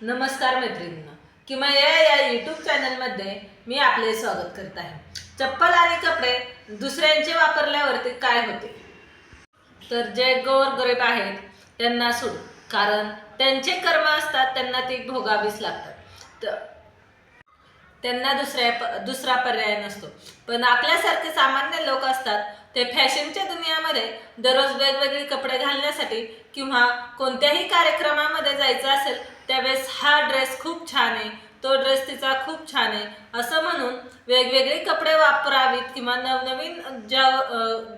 नमस्कार मैत्रिणींनो, किंवा या यूट्यूब चॅनलमध्ये मी आपले स्वागत करत आहे। चप्पल आणि कपडे दुसऱ्यांचे वापरल्यावरती काय होते, तर जे गोरगरीब आहेत त्यांना सोड, कारण त्यांचे कर्म असतात, त्यांना ते भोगावीच लागतात। त्यांना दुसरा पर्याय नसतो। पण आपल्यासारखे सामान्य लोक असतात, ते फॅशनच्या दुनियामध्ये दररोज वेगवेगळे कपडे घालण्यासाठी किंवा कोणत्याही कार्यक्रमामध्ये जायचं असेल त्यावेळेस हा ड्रेस खूप छान आहे, तो ड्रेस तिचा खूप छान आहे असं म्हणून वेगवेगळे कपडे वापरावीत किंवा नवनवीन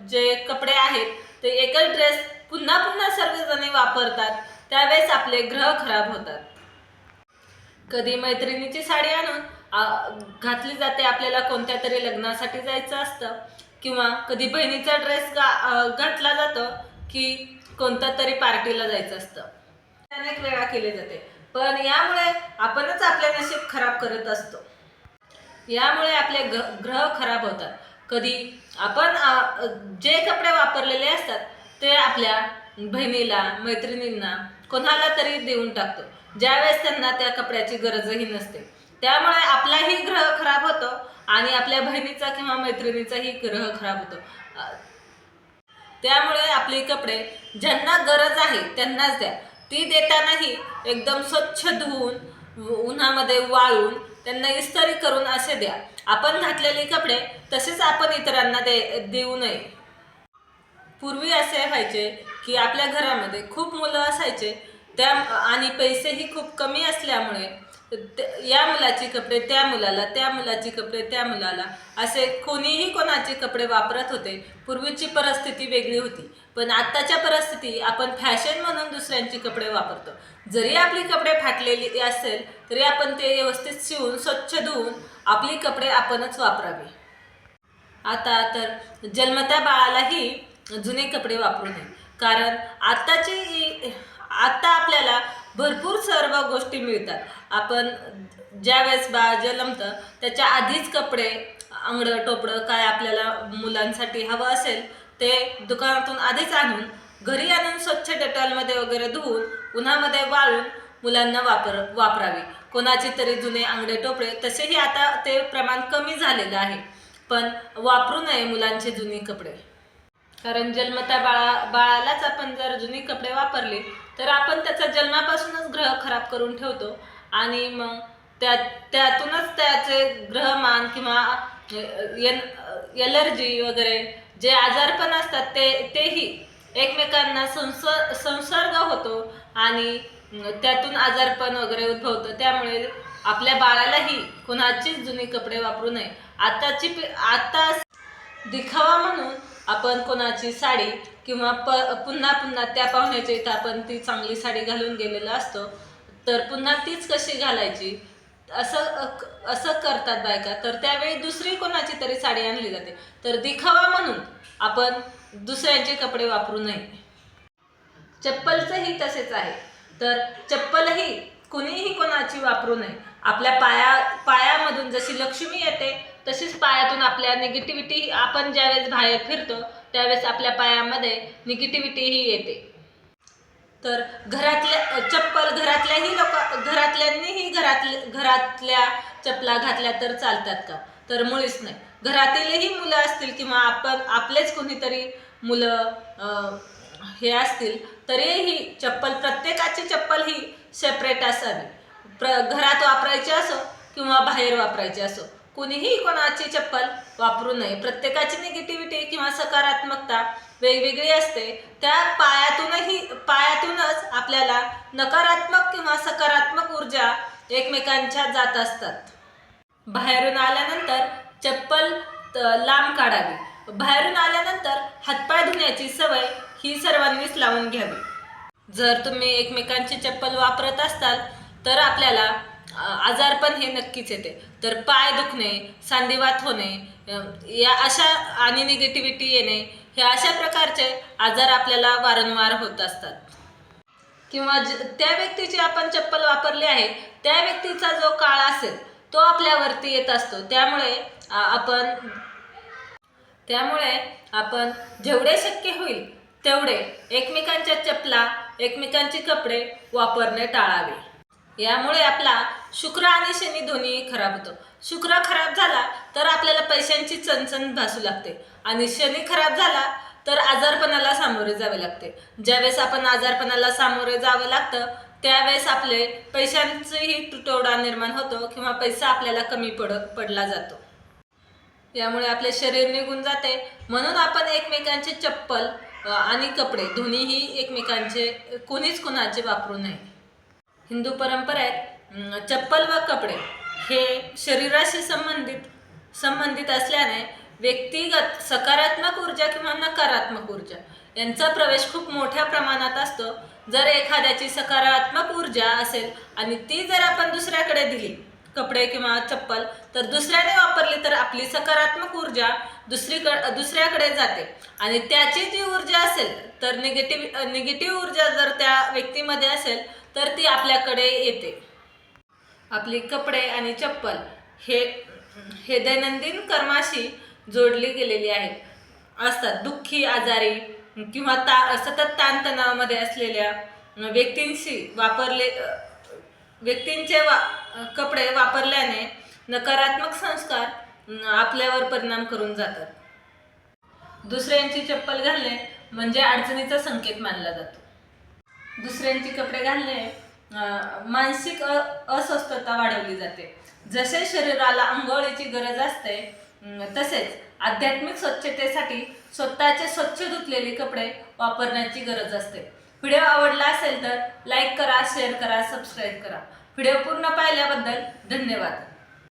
जे कपडे आहेत ते एकच ड्रेस पुन्हा पुन्हा सर्वजण वापरतात, त्यावेळेस आपले ग्रह खराब होतात। कधी मैत्रिणीची साडी आणून घातली जाते, आपल्याला कोणत्या तरी लग्नासाठी जायचं असतं, किंवा कधी बहिणीचा ड्रेस घातला जातो की कोणत्या तरी पार्टीला जायचं असतं। अनेक वेळा केले जाते, पण यामुळे आपणच आपले नशीब खराब करत असतो। यामुळे आपले ग्रह खराब होतात। कधी आपण जे कपडे वापरलेले असतात ते आपल्या बहिणीला, मैत्रिणींना, कोणाला तरी देऊन टाकतो, ज्यावेळेस त्यांना त्या कपड्याची गरजही नसते। त्यामुळे आपलाही ग्रह खराब होतो आणि आपल्या बहिणीचा किंवा मैत्रिणीचाही ग्रह खराब होतो। त्यामुळे आपले कपडे ज्यांना गरज आहे त्यांनाच द्या। ती देतानाही एकदम स्वच्छ धुवून, उन्हामध्ये वाळून, त्यांना इस्त्री करून असे द्या। आपण घातलेले कपडे तसेच आपण इतरांना देऊ नये। पूर्वी असे व्हायचे की आपल्या घरामध्ये खूप मुलं असायचे, आणि पैसेही खूप कमी असल्यामुळे या मुलाची कपडे त्या मुलाला, त्या मुलाची कपडे त्या मुलाला, असे कोणीही कोणाचे कपडे वापरत होते। पूर्वीची परिस्थिती वेगळी होती, पण आत्ताच्या परिस्थिती आपण फॅशन म्हणून दुसऱ्यांची कपडे वापरतो। जरी आपली कपडे फाटलेली असेल तरी आपण ते व्यवस्थित शिवून स्वच्छ धुवून आपली कपडे आपणच वापरावे। आता तर जन्मत्या बाळालाही जुने कपडे वापरू नये, कारण आता आपल्याला भरपूर सर्व गोष्टी मिळतात। आपण ज्यावेळेस बाळ जन्मतं त्याच्या आधीच कपडे, अंगडं टोपडं काय आपल्याला मुलांसाठी हवं असेल ते दुकानातून आधीच आणून घरी आणून स्वच्छ डेटॉलमध्ये वगैरे धुवून उन्हामध्ये वाळून मुलांना वापरावी। कोणाचे तरी जुने अंगडे टोपडे, तसेही आता ते प्रमाण कमी झालेलं आहे, पण वापरू नये मुलांचे जुने कपडे। कारण जन्मत्या बाळालाच आपण जर जुनी कपडे वापरली तर आपण त्याचा जन्मापासूनच ग्रह खराब करून ठेवतो, आणि मग त्यातूनच त्याचे ग्रहमान किंवा एलर्जी वगैरे जे आजारपण असतात तेही एकमेकांना संसर्ग होतो आणि त्यातून आजारपण वगैरे उद्भवतं। त्यामुळे आपल्या बाळालाही कोणाचीच जुनी कपडे वापरू नये। आता दिखावा म्हणून आपण कोणाची साडी किंवा पुन्हा पुन्हा त्या पाहुण्याच्या इथं आपण ती चांगली साडी घालून गेलेला असतो, तर पुन्हा तीच कशी घालायची असं करतात बायका। तर त्यावेळी दुसरी कोणाची तरी साडी आणली जाते, तर दिखावा म्हणून आपण दुसऱ्यांचे कपडे वापरू नये। चप्पलचंही तसेच आहे, तर चप्पलही कुणीही कोणाची वापरू नये। आपल्या पायामधून जशी लक्ष्मी येते तशीच पायातून आपल्या निगेटिव्हिटी, आपण ज्यावेळेस बाहेर फिरतो त्यावेळेस आपल्या पायामध्ये निगेटिव्हिटीही येते। तर घरातल्यांनीही घरातल्या चपला घातल्या तर चालतात का, तर मुळीच नाही। घरातीलही मुलं असतील किंवा आपलेच कोणीतरी मुलं हे असतील तरीही प्रत्येकाची चप्पल ही सेपरेट असावी। घरात वापरायची असो किंवा बाहेर वापरायची असो, कुणीही कोणाची चप्पल वापरू नये। प्रत्येकाची निगेटिव्हिटी किंवा सकारात्मकता वेगवेगळी असते, त्या पायातूनच आपल्याला नकारात्मक किंवा सकारात्मक ऊर्जा एकमेकांच्या जात असतात। बाहेरून आल्यानंतर चप्पल लांब काढावी। बाहेरून आल्यानंतर हातपाय धुण्याची सवय ही सर्वांनीच लावून घ्यावी। जर तुम्ही एकमेकांची चप्पल वापरत असाल तर आपल्याला आजारपण हे नक्कीच येते। तर पाय दुखणे, सांधीवात होणे, या अशा आणि निगेटिव्हिटी येणे, हे अशा प्रकारचे आजार आपल्याला वारंवार होत असतात। किंवा त्या व्यक्तीची आपण चप्पल वापरली आहे त्या व्यक्तीचा जो काळ असेल तो आपल्यावरती येत असतो। त्यामुळे आपण जेवढे शक्य होईल तेवढे एकमेकांच्या चपला, एकमेकांचे कपडे वापरणे टाळावे। यामुळे आपला शुक्र आणि शनी दोन्ही खराब होतो. शुक्र खराब झाला तर आपल्याला पैशांची चणचण भासू लागते आणि शनी खराब झाला तर आजारपणाला सामोरे जावे लागते. ज्यावेळेस आपण आजारपणाला सामोरे जावं लागतं त्यावेळेस आपले पैशांचाही तुटवडा निर्माण होतो किंवा पैसा आपल्याला कमी पडला जातो. यामुळे आपले शरीर निघून जाते. म्हणून आपण एकमेकांचे चप्पल आणि कपडे दोन्हीही एकमेकांचे कोणीच कोणाचे वापरू नये. हिंदू परंपरेत चप्पल व कपडे हे शरीराशी संबंधित असल्याने व्यक्तिगत सकारात्मक ऊर्जा किंवा नकारात्मक ऊर्जा यांचा प्रवेश खूप मोठ्या प्रमाणात असतो. जर एखाद्याची सकारात्मक ऊर्जा असेल आणि ती जर आपण दुसऱ्याकडे दिली कपडे किंवा चप्पल तर दुसऱ्याने वापरली तर आपली सकारात्मक ऊर्जा दुसऱ्याकडे जाते आणि त्याची जी ऊर्जा असेल तर निगेटिव्ह ऊर्जा जर त्या व्यक्तीमध्ये असेल तर ती आपल्याकडे येते. आपली कपडे आणि चप्पल हे दैनंदिन कर्माशी जोडली गेलेली असतात. दुःखी, आजारी किंवा सतत ताणतणावामध्ये असलेल्या व्यक्तींचे कपडे वापरल्याने नकारात्मक संस्कार आपल्यावर परिणाम करून जातात. दुसऱ्यांची चप्पल घालणे म्हणजे अडचणीचा संकेत मानला जातो. दुसऱ्यांची कपडे घालणे मानसिक अस्वस्थता वाढवली जाते. जसे शरीराला अंघोळीची गरज असते तसेच आध्यात्मिक स्वच्छतेसाठी स्वतःचे स्वच्छ धुतलेले कपडे वापरण्याची गरज असते. व्हिडिओ आवडला असेल तर लाईक करा, शेअर करा, सबस्क्राईब करा. व्हिडिओ पूर्ण पाहिल्याबद्दल धन्यवाद.